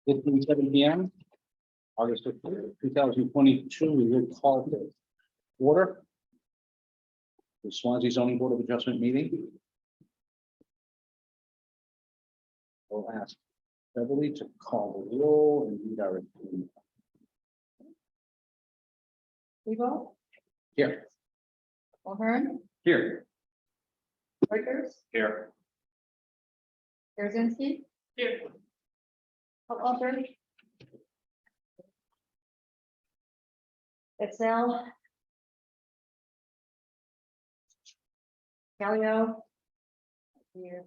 7 p.m. August 5th, 2022. We will call to order the Swansea Zoning Board of Adjustment meeting. We'll ask Beverly to call the roll and read our agenda. Evo, Here. O'Hearn, Here. Rickers, Here. Jarzynski, Here. Alter, Excel, Callio, here,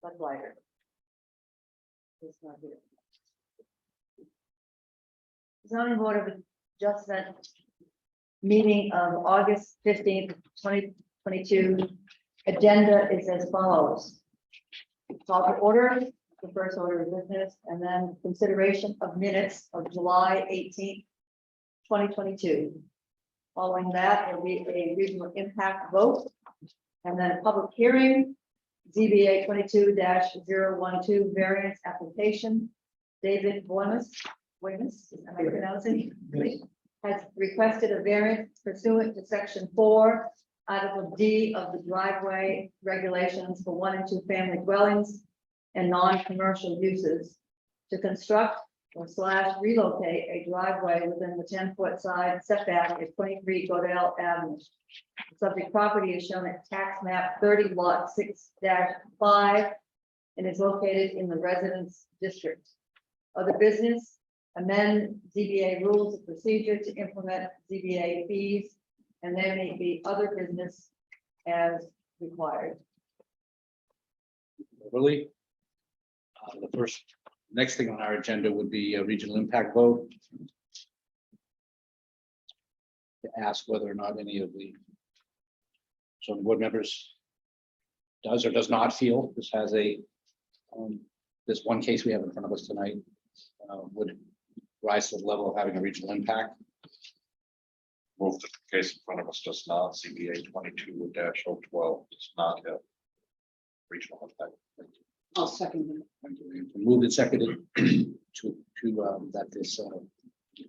Budweiser. He's not here. Zoning Board of Adjustment meeting of August 15th, 2022. Agenda is as follows. Call to order, the first order of business, and then consideration of minutes of July 18th, 2022. Following that, there will be a regional impact vote, and then a public hearing, ZBA 22-012 variance application. David Boymus, am I pronouncing? Has requested a variance pursuant to section 4, Article D of the driveway regulations for 1 and 2 family dwellings and non-commercial uses to construct or / relocate a driveway within the 10-foot side setback at 23 Godell Avenue. The subject property is shown at tax map 30 lot 6-5 and is located in the residence district. Other business, amend ZBA rules of procedure to implement ZBA fees, and there may be other business as required. Beverly. The next thing on our agenda would be a regional impact vote to ask whether or not any of the zoning board members does or does not feel this has a this one case we have in front of us tonight would rise to the level of having a regional impact. Move that the case in front of us does not, ZBA 22-012 does not have regional impact. I'll second that. Thank you. Moved and seconded to that this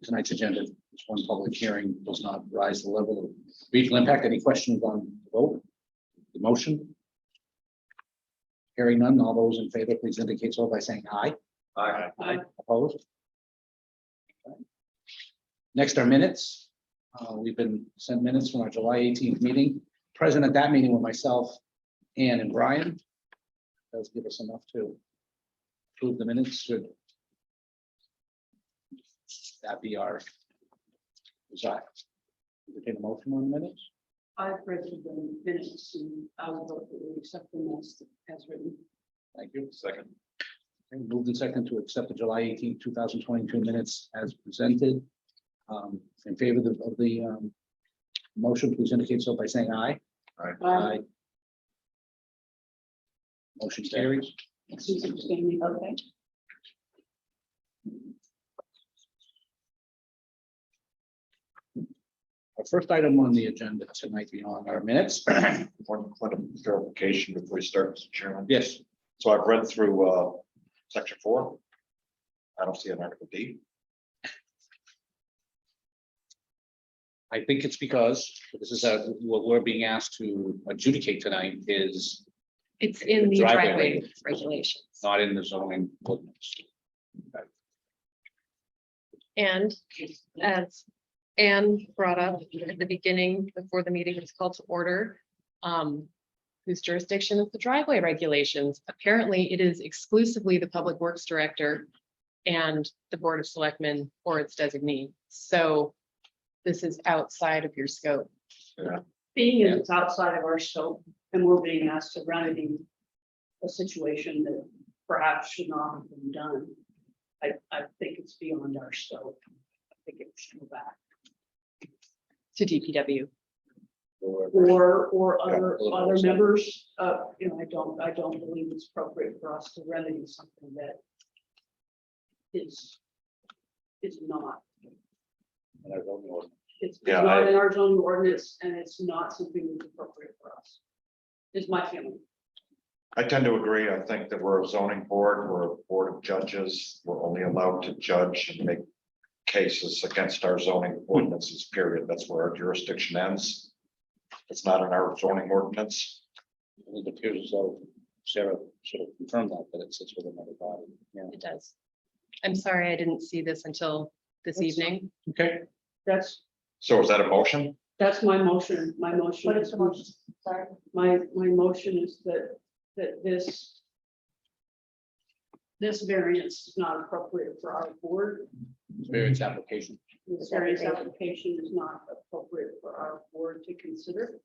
tonight's agenda, this one public hearing does not rise to the level of regional impact. Any questions on the vote? The motion? Hearing none, all those in favor, please indicate so by saying aye. Aye. Aye. Opposed? Okay. Next are minutes. We've been sent minutes from our July 18th meeting. Present at that meeting with myself, Ann and Brian. Does give us enough to approve the minutes. Should that be our desire? Entertain a motion on the minutes? I've read the minutes and I will vote that we accept them as written. Thank you. Second. Okay, moved and second to accept the July 18th, 2022 minutes as presented. In favor of the motion, please indicate so by saying aye. Aye. Motion carries. Susan abstaining. Okay. Our first item on the agenda tonight beyond our minutes. One point of clarification before we start, Mr. Chairman. Yes, So I've read through section 4. I don't see an article D. I think it's because this is what we're being asked to adjudicate tonight is It's in the Driveway driveway regulations. not in the zoning ordinance. And as Anne brought up at the beginning, before the meeting was called to order, whose jurisdiction is the driveway regulations. Apparently, it is exclusively the Public Works Director and the Board of Selectmen or its designee. So this is outside of your scope. Being as it's outside of our scope and we're being asked to remedy a situation that perhaps should not have been done. I think it's beyond our scope. I think it should go back. To DPW. Or other Yeah, other members, you know, I don't believe it's appropriate for us to remedy something that is not. It's Yeah, not in our zoning ordinance and it's not something that's appropriate for us. Is my feeling. I tend to agree. I think that we're a zoning board, we're a board of judges. We're only allowed to judge and make cases against our zoning ordinances, period. That's where our jurisdiction ends. It's not in our zoning ordinance. It appears as though Sarah sort of confirmed that it sits with another body. Yeah. It does. I'm sorry, I didn't see this until this That's evening. Okay. That's So is that a motion? my motion. My motion What is is, the motion? Sorry. my motion is that this variance is not appropriate for our board. Variance application. This variance application is not appropriate for our board to consider.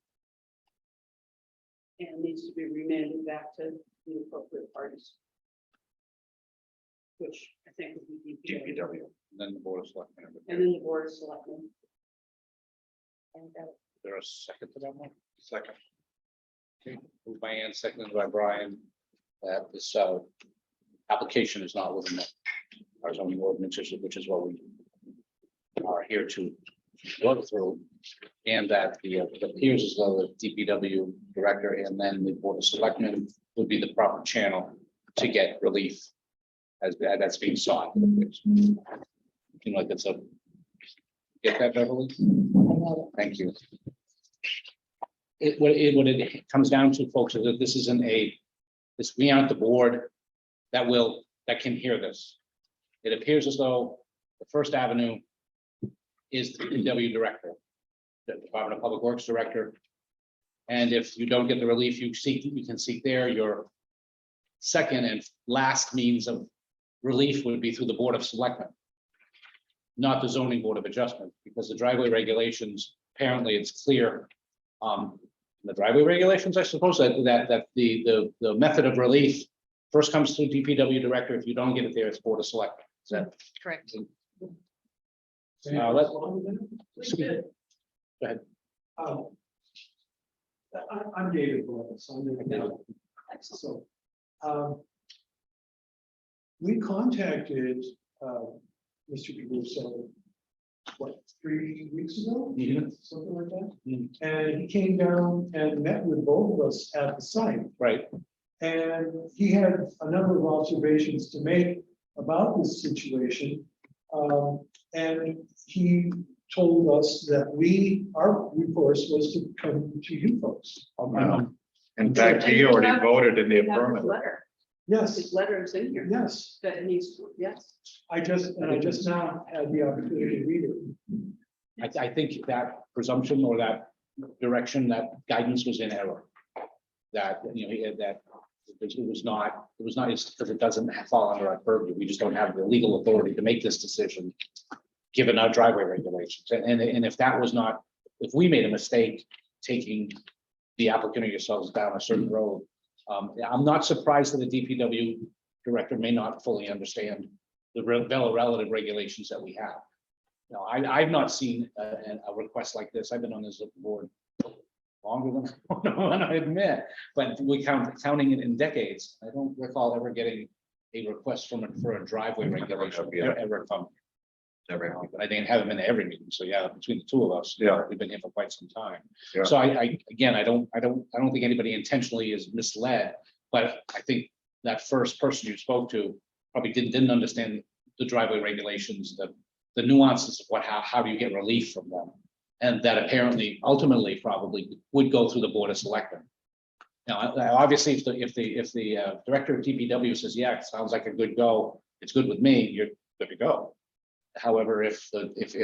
And needs to be remanded back to the appropriate parties. Which I think would be DPW, DPW. Then the board of selectmen. and then the board of selectmen. And, Is there a second to that one? Second. Okay, moved by Ann, seconded by Brian. That this application is not within our zoning ordinances, which is what we are here to go through. And that it appears as though the DPW director and then the board of selectmen would be the proper channel to get relief as that's being sought. Seem like it's a. Get that, Beverly? Thank you. What it comes down to, folks, is that this isn't we aren't the board that can hear this. It appears as though the First Avenue is the DPW director, the Department of Public Works director. And if you don't get the relief you seek, you can seek there. Your second and last means of relief would be through the Board of Selectmen, not the Zoning Board of Adjustment, because the driveway regulations, apparently it's clear. The driveway regulations, I suppose that the method of relief first comes to DPW director. If you don't get it there, it's Board of Selectmen. Is that Correct. let- Go ahead. I'm David Lewis. I'm the. So, we contacted, Mr. Caruso, what, 3 weeks ago? Mhm. Something like that. Mhm. And he came down and met with both of us at the site. Right. And he had a number of observations to make about this situation. And he told us that our recourse was to come to you folks. In fact, he already voted in the We have his affirmative. letter, Yes, his letter is in here, yes, that needs to, yes. I just now had the opportunity to read it. I think that presumption or that direction, that guidance was in error. That, that it was not, it's because it doesn't fall under our purview. We just don't have the legal authority to make this decision, given our driveway regulations. And if that was not, if we made a mistake taking the applicant or yourselves down a certain road, I'm not surprised that the DPW director may not fully understand the relative regulations that we have. No, I've not seen a request like this. I've been on this board longer than I admit, but counting it in decades. I don't recall ever getting a request for a driveway regulation ever come. But I didn't have them in every meeting. So yeah, between the two of us, Yeah. we've been here for quite some time. Yeah. So I don't think anybody intentionally is misled, but I think that first person you spoke to probably didn't understand the driveway regulations, the nuances of how do you get relief from them? And that apparently ultimately probably would go through the Board of Selectmen. Now, obviously, if the director of DPW says, yeah, it sounds like a good go, it's good with me, you're good to go. However, if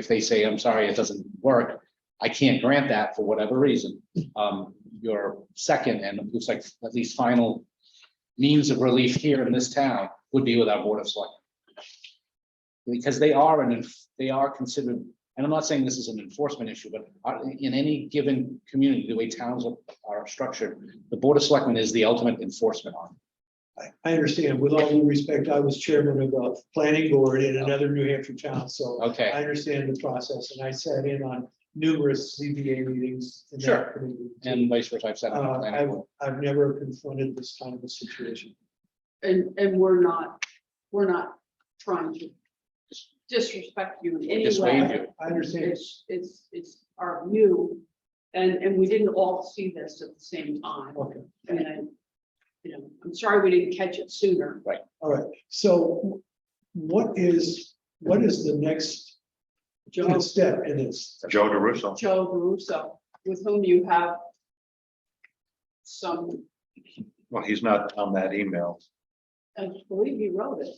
they say, I'm sorry, it doesn't work, I can't grant that for whatever reason. Your second and it looks like at least final means of relief here in this town would be with our Board of Selectmen. Because they are considered, and I'm not saying this is an enforcement issue, but in any given community, the way towns are structured, the Board of Selectmen is the ultimate enforcement arm. I understand. With all due respect, I was chairman of the planning board in another New Hampshire town, so Okay. I understand the process, and I sat in on numerous ZBA meetings. in that Sure. committee. And vice versa, I've said. on the planning board. I've never confronted this kind of a situation. And we're not trying to disrespect you in any Dissuade way. you. I understand. It's our view, and we didn't all see this at the same time. Okay. And I'm sorry we didn't catch it sooner. All right, so what is the next Joe, step in this? Joe DeRusso. Joe Russo, with whom you have some, Well, he's not on that email. I believe he wrote it.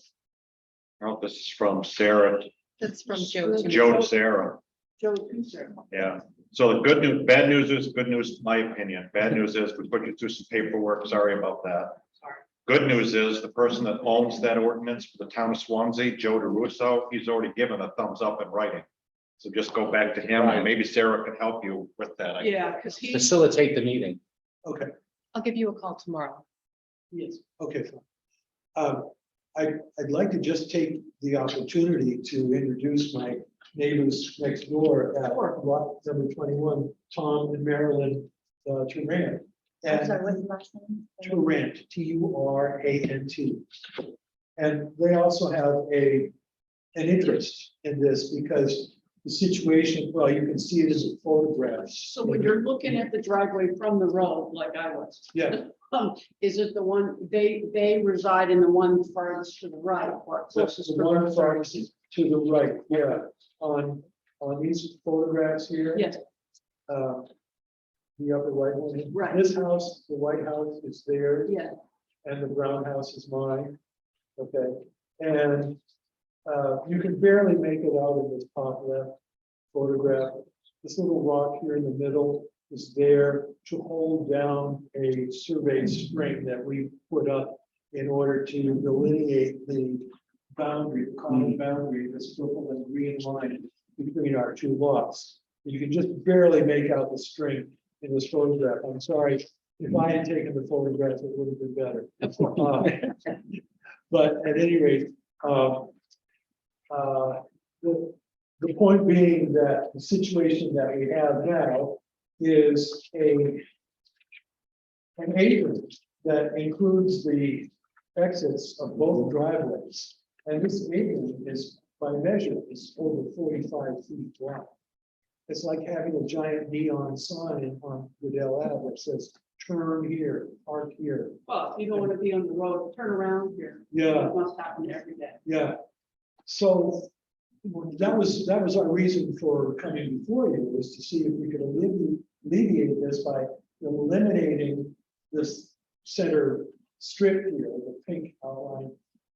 No, this is from Sarah, That's from Joe. too. Joe to Sarah. Joe Kuser. Yeah. So the good news, bad news is, good news, my opinion. Bad news is we put you through some paperwork. Sorry about that. Sorry. Good news is the person that owns that ordinance for the town of Swansea, Joe DeRusso, he's already given a thumbs up in writing. So just go back to him, Right. and maybe Sarah can help you with that. Yeah, because he, Facilitate the meeting. Okay, I'll give you a call tomorrow. yes, okay. Fine. I'd like to just take the opportunity to introduce my neighbors next door at lot number 21, Tom and Marilyn Turant. I'm sorry, And what's the last name? Turant, Turant. And they also have an interest in this because the situation, well, you can see it as a photograph. so when you're looking at the driveway from the road, like I was. Yeah, Is it the one, they reside in the one farthest to the right, or that's closest? the to the one road? farthest to the right, yeah, on these photographs here. Yes, The upper right one. Right. This house, the White House is there, yeah, and the brown house is mine. Okay, and you can barely make it out in this top left photograph. This little rock here in the middle is there to hold down a survey string that we put up in order to delineate the boundary, the common boundary, this purple and green line between our two lots. You can just barely make out the string in this photograph. I'm sorry, if I had taken the photograph, it would have been better. But at any rate, the point being that the situation that we have now is an apron that includes the exits of both driveways. And this apron is, by measure, is over 45 feet wide. It's like having a giant neon sign on Goodell Ave that says, turn here, park here. well, if you don't want to be on the road, turn around here. Yeah. It must happen every day. Yeah, so that was our reason for coming before you, was to see if we could alleviate this by eliminating this center strip here, the pink outline.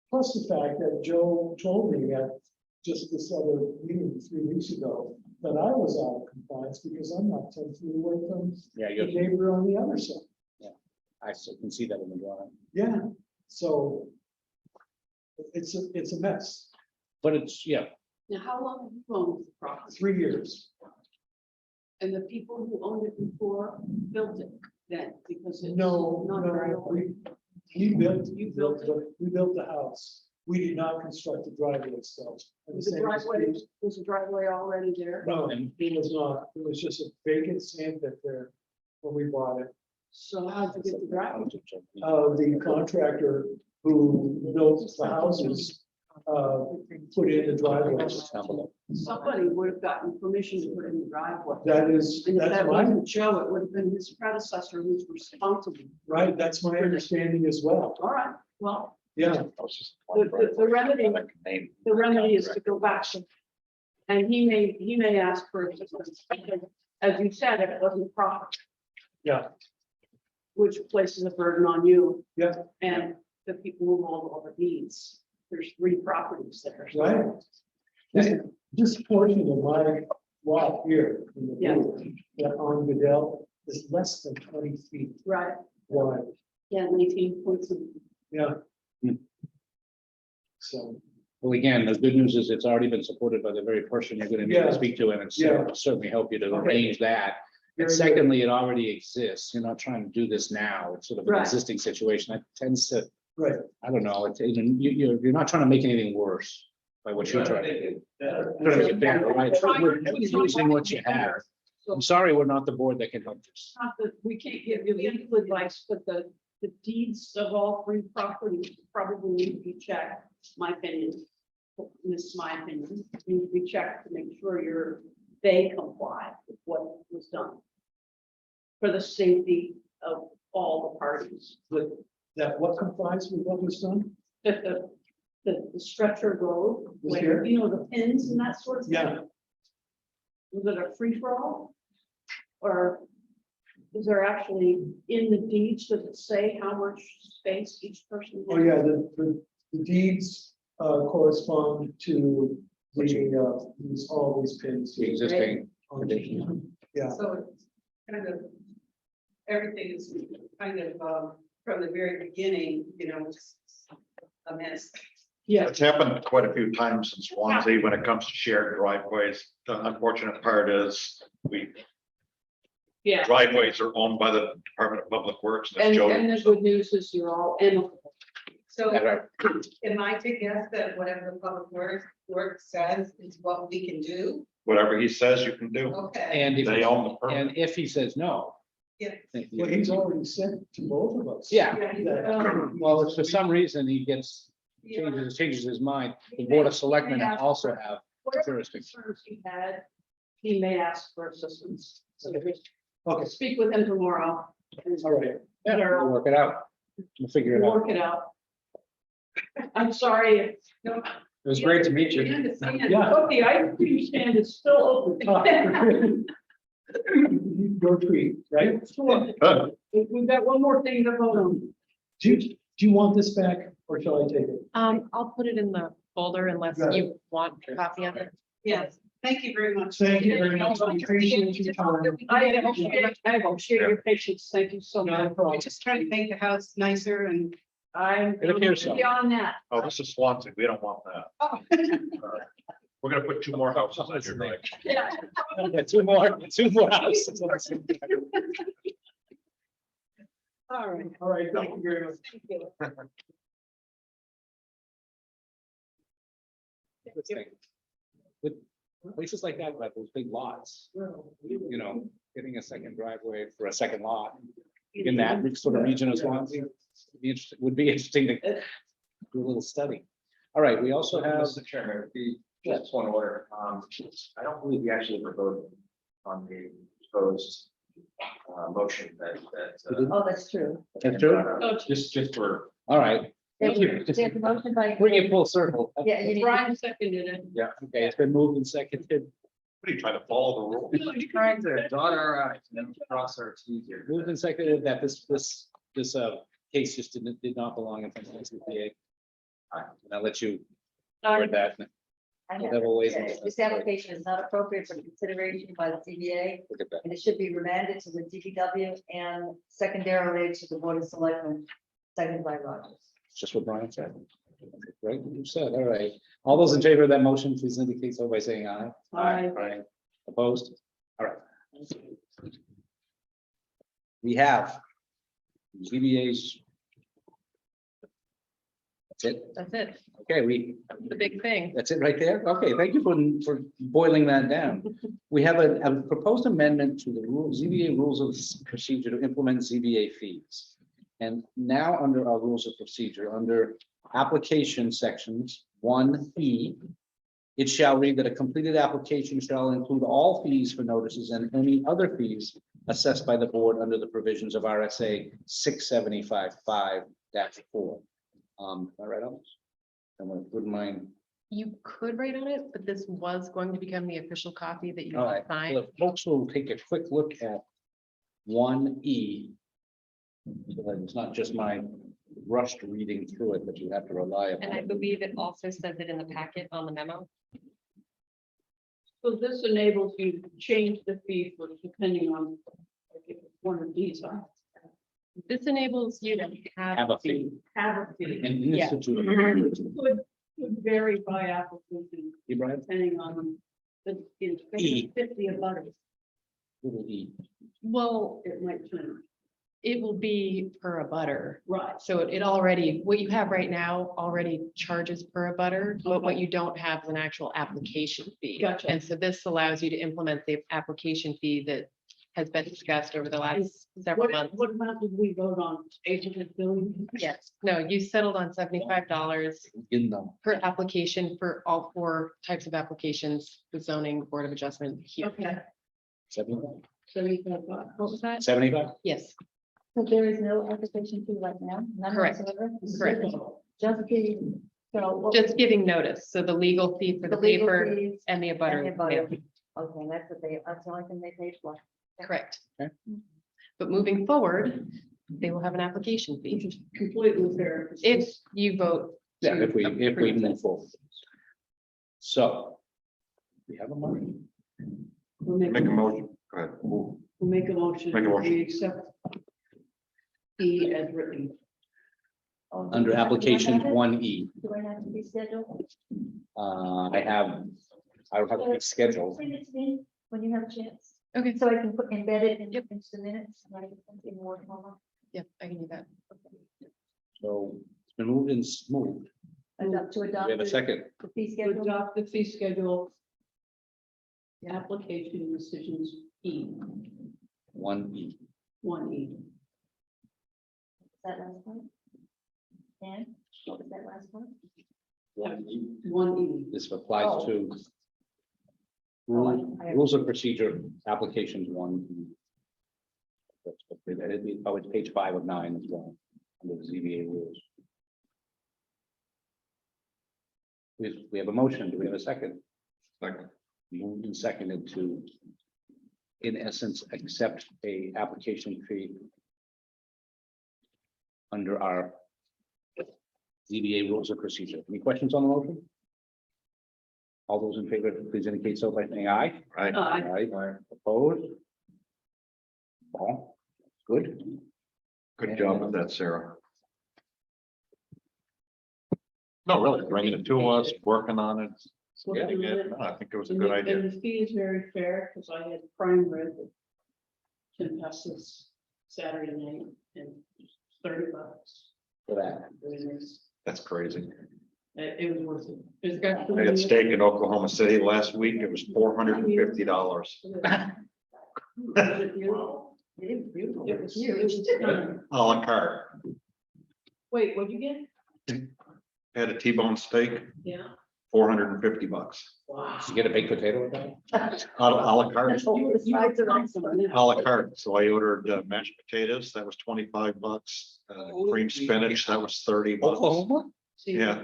Plus the fact that Joe told me at just this other meeting 3 weeks ago that I was out of compliance because I'm not 10 feet away from Yeah, the you're, neighbor on the other side. I still can see that in the drawing, Yeah, so it's a mess. but it's, yeah, Now, how long have you owned the property? 3 years. And the people who owned it before built it then, because it's No, not very no, old. we built, You built it? we built the house. We did not construct the driveway itself. And Was the the same is driveway, true- was the driveway already there? No, it was not. It was just a vacant sand pit there when we bought it. So how'd you get the driveway? The contractor who built the houses, put in the driveway. Somebody would have gotten permission to put in the driveway. That is, And if that's that my, wasn't Joe, it would have been his predecessor who's responsible. right, that's my understanding as well. All right, well, Yeah, the remedy is to go back. And he may ask for assistance, because as you said, it wasn't proper. Yeah. Which places a burden on you. Yeah. And the people who hold all the deeds. There's 3 properties there. right. This portion of my lot here in the Yeah. blue, that on Goodell is less than 20 feet Right, wide. yeah, 19 points. Yeah. Hmm. So, Well, again, the good news is it's already been supported by the very person you're gonna need Yeah. to speak to, and it's certainly help you to Okay. arrange that. And Very good. secondly, it already exists. You're not trying to do this now. It's sort of an Right. existing situation that tends to, right. I don't know, it's, you're not trying to make anything worse by what you're trying to do. Trying to make it better, right? We're using what you have. So I'm sorry, we're not the board that can help this. not that we can't give you legal advice, but the deeds of all 3 properties probably need to be checked, my opinion. This is my opinion, need to be checked to make sure they comply with what was done. For the safety of all the parties. But that what complies with what was done? That the stretcher road, Was where, here? you know, the pins and that sort of thing. Yeah, Was it a free for all? Or is there actually in the deeds, does it say how much space each person? oh has? yeah, the deeds correspond to all these pins. The existing. Yeah, So it's kind of, everything is kind of, from the very beginning, you know, just a mess. Yeah, It's happened quite a few times in Swansea when it comes to shared driveways. The unfortunate part is yeah. driveways are owned by the Department of Public Works. And And, as Joe- and the good news is you're all amicable. So That's right. am I to guess that whatever the public work says is what we can do? Whatever he says you can do. Okay. And if, They own the and permit. if he says no. Yeah. then well, he's already said to both of us. Yeah, that- well, if for some reason he changes his mind, the Board of Selectmen also have Whatever jurisdiction. concerns he had, he may ask for assistance. So just Okay, speak with him tomorrow. And all right. Yeah, we'll work it out. We'll figure it out. work it out. I'm sorry. No, It was great to meet we you. understand. Yeah. Look, the ice cream stand is still open. Your tweet, right? Uh, We've got one more thing to vote on. Do you want this back or shall I take it? I'll put it in the folder unless Got it. you want a copy of it. Yes, thank you very much. Thank you very much. I appreciate your time. I appreciate your patience. Thank you so No much. problem. We're just trying to make the house nicer and. I'm It appears so. beyond that. Oh, this is Swansea. We don't want that. We're gonna put 2 more houses on your drive. Yeah. Yeah, two more houses. All right. All right, thank you very much. Thank you. Good thing. With places like that, like those big lots, you know, getting a second driveway for a second lot in that sort of region of Swansea would be interesting to do a little study. All right, we also have, Mr. Chairman, the, just one order, I don't believe we actually voted on the proposed motion that. Oh, that's true. that's true. Just for. All right, There's Thank you. there's a motion by. bring it full circle. Yeah, you need. Brian seconded it. Yeah, okay, it's been moved and seconded, What are you trying to follow the rules? Trying to dot our i's and cross our t's here. moved and seconded that this case just did not belong in front of the ZBA. And I'll let you word that. I know. Whatever ways- This application is not appropriate for consideration by the CBA, Look at that. and it should be remanded to the DPW and secondarily to the Board of Selectmen, seconded by Rogers. Just what Brian said. Right, you said, all right. All those in favor of that motion, please indicate so by saying aye. Aye. Opposed? All right. We have ZBA's. That's it. That's it. Okay, The big thing. that's it right there. Okay, thank you for boiling that down. We have a proposed amendment to the ZBA rules of procedure to implement ZBA fees. And now under our rules of procedure, under application sections 1E, it shall read that a completed application shall include all fees for notices and any other fees assessed by the board under the provisions of RSA 675-5-4. Am I right on this? Someone wouldn't mind. You could write on it, but this was going to become the official copy that you All all right, signed. well, if folks will take a quick look at 1E. So that it's not just my rushed reading through it, but you have to rely And I upon. believe it also says it in the packet on the memo. So this enables you to change the fee for depending on like, if one of these are. This enables you to Have a fee. Have a fee. And Yeah. institute. Could vary by application You, Brian? depending on the, E. 50 of butters, Little E. Well, it might turn. it will be per a butter. Right. So it already, what you have right now already charges per a butter, but what you don't have is an actual application fee. Gotcha. And so this allows you to implement the application fee that has been discussed over the last several What, months. what amount did we vote on? 800 billion? Yes, no, you settled on $75 In them. per application for all 4 types of applications, the zoning board of adjustment here. Okay. 75? 75. What was that? 75? Yes, So there is no application fee right now? None Correct. whatsoever? Correct. Just the, so. what Just was giving notice, so the legal fee for the legal paper fees and the and abutter. the abutter. yeah, Okay, that's the only thing they paid for. Correct. Okay. But moving forward, they will have an application Which fee is completely fair. if you vote. Yeah, to if we approve move this. forward. So. We have a motion. We'll Make a motion. Go ahead. We'll make a motion. Make a motion. We accept E as written. Oh, do Under I have to application have it? 1E, Do I have to be scheduled? I don't have to be scheduled. Send it to me when you have a chance, Okay, so I can put embed it in Yep. into the minutes. and I can put it in Word format. yeah, I can do that. So it's been moved and moved. Adopt to adopt. We have a the- second. The fee To schedule. adopt the fee schedule. The application decisions E, 1E. 1E. That last part? And what was that last part? 1E. 1E. This applies to I- rules of procedure, applications 1E. That's what it'd be, it's page 5 of 9 as well, under the ZBA rules. We have a motion. Do we have a second? Second. Moved and seconded to, in essence, accept a application fee under our ZBA rules of procedure. Any questions on the motion? All those in favor, please indicate so by saying aye. Right. Aye. Opposed? All good. Good job with that, Sarah. No, really, bringing it to us, working on it. Getting it. No, I think it was a And good the- idea. And the fee is very fair, because I had prime rib at Tim Pes's Saturday night, and $30. For that. Very nice. That's crazy. It was worth it. It's I had steak in Oklahoma City last week. It was $450. Was it beautiful? It is beautiful. It was huge. A la carte. Wait, what'd you get? Had a T-bone steak, Yeah. $450. Wow. Did you get a baked potato with that? A la carte. You Sides are awesome. A la carte. So I ordered mashed potatoes. That was $25. Cream spinach, that was $30. Oklahoma? See, Yeah.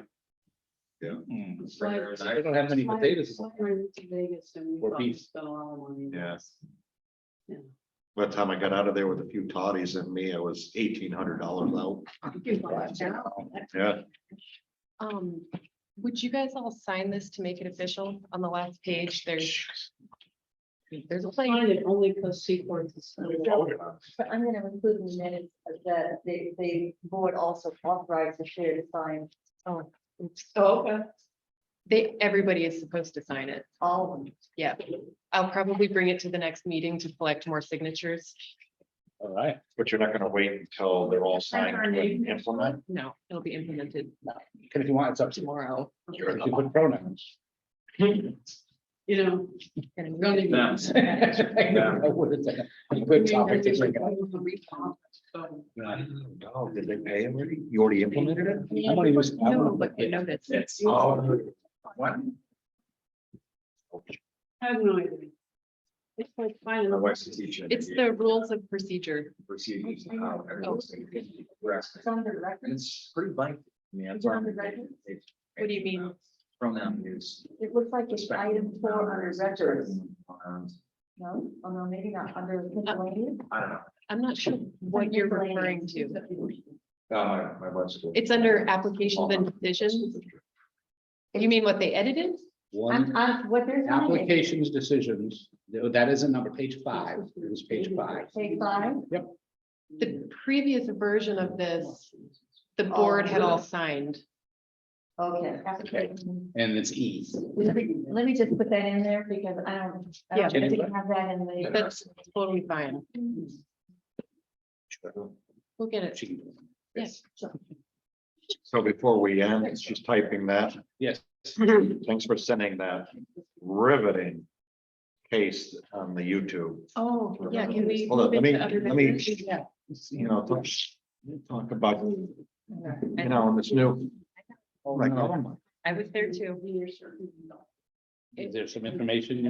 it's like- They don't have many potatoes. it's like I went to Vegas and we Or thought we beef. spent a lot of money. Yeah. Yeah. By the time I got out of there with a few toddies and me, I was $1,800 out. Yeah. Would you guys all sign this to make it official on the last page? There's a Sign place. it only because Seaports is. But I'm gonna include in the minutes that the board also authorized the chair to sign Oh, oops. Oh, okay. Everybody is supposed to sign it. all of them. Yeah. I'll probably bring it to the next meeting to collect more signatures. All right. But you're not gonna wait until they're all signed and implement? No, it'll be implemented And if you want, it's up to you. tomorrow. You can put pronouns. You know. And running- I wouldn't say that. Good topic to bring up. So, Oh, did they pay already? You already implemented it? I'm gonna use- I'm No, gonna- but you noticed it. Oh. What? I have no idea. It's like finding. My wife's a teacher. It's the rules of procedure. Procedures. It's on the record. It's pretty blank. Is it on the record? What do you mean? From them is. It looks like it's item 4 under records. No, oh no, maybe not under miscellaneous. I don't know. I'm not sure what you're referring to. My wife's. It's under applications and decisions. You mean what they edited? One, What they're signing. applications, decisions, that isn't number page 5, it was page 5. Page 5. The previous version of this, the board had all signed. Okay. application. And it's E. Let me just put that in there because I Yeah. don't think I have that in the. That's totally fine. We'll get it. She can do it. Yes. So before we end, she's typing that. Yes. Thanks for sending that riveting case on the YouTube. Oh, yeah, can we? Hold on, move let into other me, business? Yeah. you know, talk about, you know, this new. Like, oh my. I was there too. Is there some information?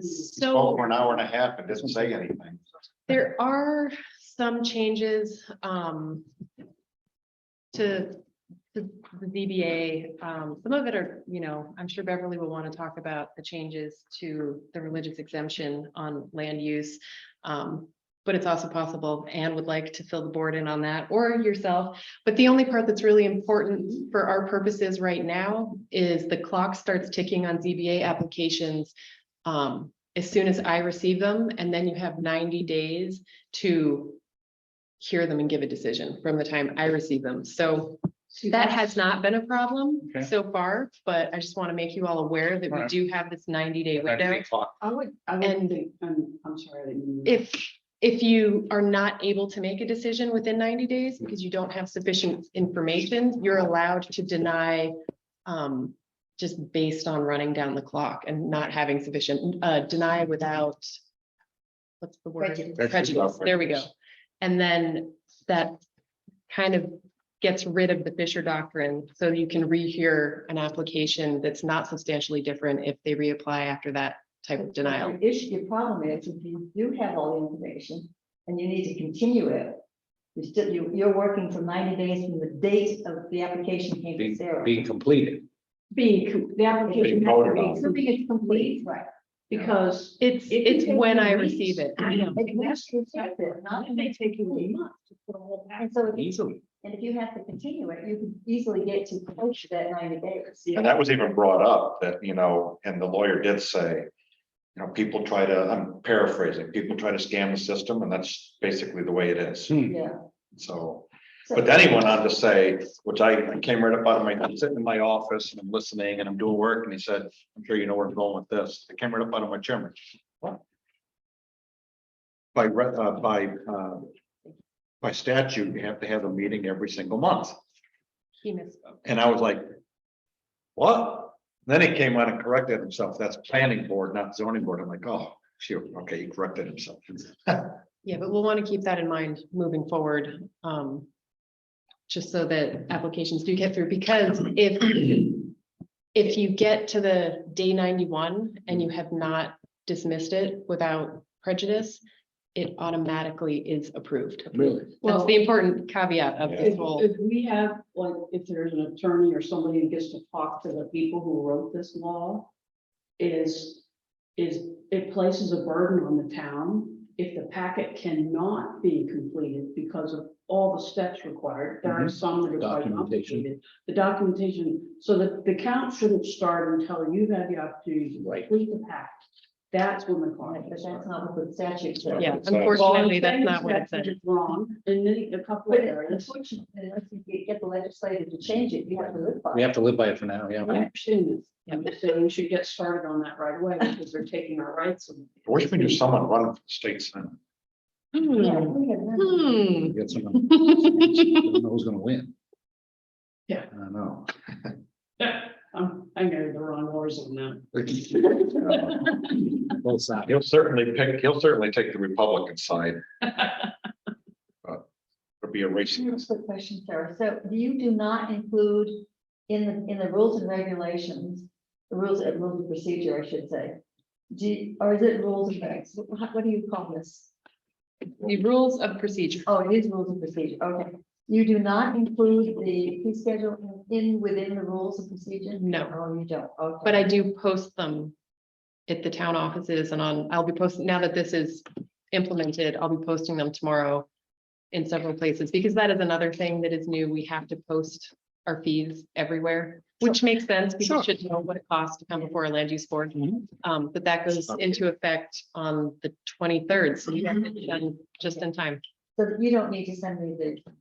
Spoke So for an hour and a half and didn't say anything. there are some changes to the ZBA. Some of it are, I'm sure Beverly will want to talk about the changes to the religious exemption on land use. But it's also possible Anne would like to fill the board in on that, or yourself. But the only part that's really important for our purposes right now is the clock starts ticking on ZBA applications as soon as I receive them, and then you have 90 days to hear them and give a decision from the time I receive them. So that has not been a problem Okay. so far, but I just want to make you all aware that we Alright. do have this 90-day window. I would And- think, I'm sorry. I didn't mean- If you are not able to make a decision within 90 days because you don't have sufficient information, you're allowed to deny just based on running down the clock and not having sufficient, deny without, what's the word? Prejudice. Prejudice, there we go. And then that kind of gets rid of the Fisher doctrine, so you can rehear an application that's not substantially different if they reapply after that type of denial. Your issue, your problem is if you do have all the information and you need to continue it, you're working for 90 days from the date of the application came to Sarah. Being completed. The application Being has to voted be, on. something is complete, Right. because. It's It can take when you I weeks. receive it. I know. It has to accept it, not It may take you a month to put a whole And package. so, if you- Easily. and if you have to continue it, you can easily get to close that 90 days. And that was even brought up that, and the lawyer did say, people try to, I'm paraphrasing, people try to scam the system, and that's basically the way it is. Yeah. So, but then he went on to say, which I came right up out of I'm sitting in my office and I'm listening and I'm doing work, and he said, I'm sure you know where I'm going with this. It came right up out of my chairman. What? By statute, you have to have a meeting every single month. He misspoke. And I was like, what? Then he came on and corrected himself. That's planning board, not zoning board. I'm like, oh, shoot, okay, he corrected himself. Yeah, but we'll want to keep that in mind moving forward. Just so that applications do get through, because if you get to the day 91 and you have not dismissed it without prejudice, it automatically is approved. Really? That's the important caveat of this whole. If we have, like, if there's an attorney or somebody who gets to talk to the people who wrote this law, is it places a burden on the town if the packet cannot be completed because of all the steps required. There are some that are quite Documentation. complicated. The documentation, so that the count shouldn't start until you've had the opportunity to Right. complete the packet. That's when the clock. Right, but that's not what the statute says. Yeah, It's not- unfortunately, that's not what it says. says. It's wrong in a couple But of areas. unfortunately, unless you get the legislature to change it, you have to live by We it. have to live by it for now, yeah. I understand this. I'm just saying we should get started on that right away because they're taking our rights. away. I wish we knew someone running for the state senate. Yeah, we have never- We Get someone, don't know who's gonna win. Yeah. I don't know. I know the wrong wars on that. Both sides. He'll certainly take the Republican side. It'll be a racing. Here's a quick question, Sarah. So you do not include in the rules and regulations, the rules of procedure, I should say. Or is it rules of regs? What do you call this? The rules of procedure. Oh, it is rules of procedure. Okay. You do not include the fee schedule within the rules of procedure? No. Oh, you don't. Okay. But I do post them at the town offices and I'll be posting, now that this is implemented, I'll be posting them tomorrow in several places, because that is another thing that is new. We have to post our fees everywhere, which makes sense. People should know what it costs to come before a land use board. But that goes into effect on the 23rd, so you have it done just in time. So you don't need to send me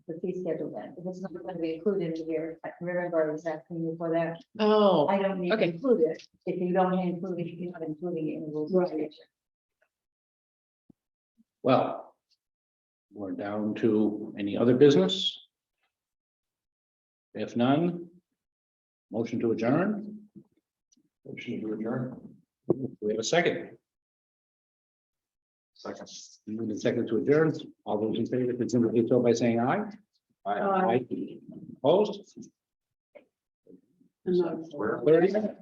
the fee schedule then, if it's not going to be included in here. I remember I was asking you for that. Oh, I don't need to okay. include it if you don't include it, if you're not including it in the rules of Right. procedure. Well, we're down to any other business? If none, motion to adjourn? Motion to adjourn. We have a second. Second. Moved and second to adjourn. All those in favor, please indicate so by saying aye. Aye. Opposed? And that's- Where? 30 minutes.